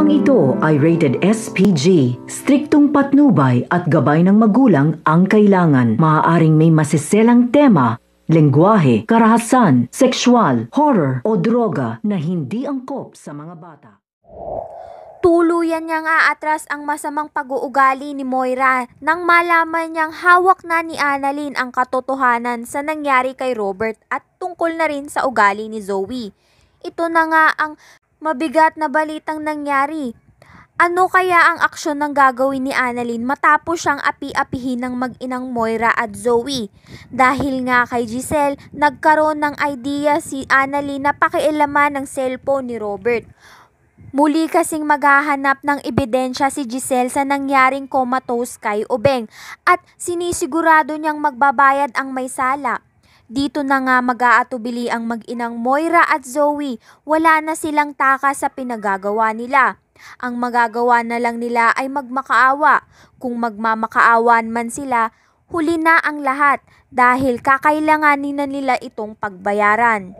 Programang ito ay rated SPG. Striktong patnubay at gabay ng magulang ang kailangan. Maaaring may masiselang tema, lengguwahe, karahasan, sexual, horror o droga na hindi angkop sa mga bata. Tuluyan niyang aatras ang masamang pag-uugali ni Moira nang malaman niyang hawak na ni Annalyn ang katotohanan sa nangyari kay Robert at tungkol na rin sa ugali ni Zoe. Ito na nga ang mabigat na balitang nangyari. Ano kaya ang aksyon ng gagawin ni Annalyn matapos siyang api-apihin ng mag-inang Moira at Zoe? Dahil nga kay Giselle, nagkaroon ng idea si Annalyn na pakialaman ng cellphone ni Robert. Muli kasing maghahanap ng ebidensya si Giselle sa nangyaring comatose kay Ubeng at sinisigurado niyang magbabayad ang may sala. Dito na nga mag-aatubili ang mag-inang Moira at Zoe, wala na silang takas sa pinagagawa nila. Ang magagawa na lang nila ay magmakaawa. Kung magmamakaawan man sila, huli na ang lahat dahil kakailanganin na nila itong pagbayaran.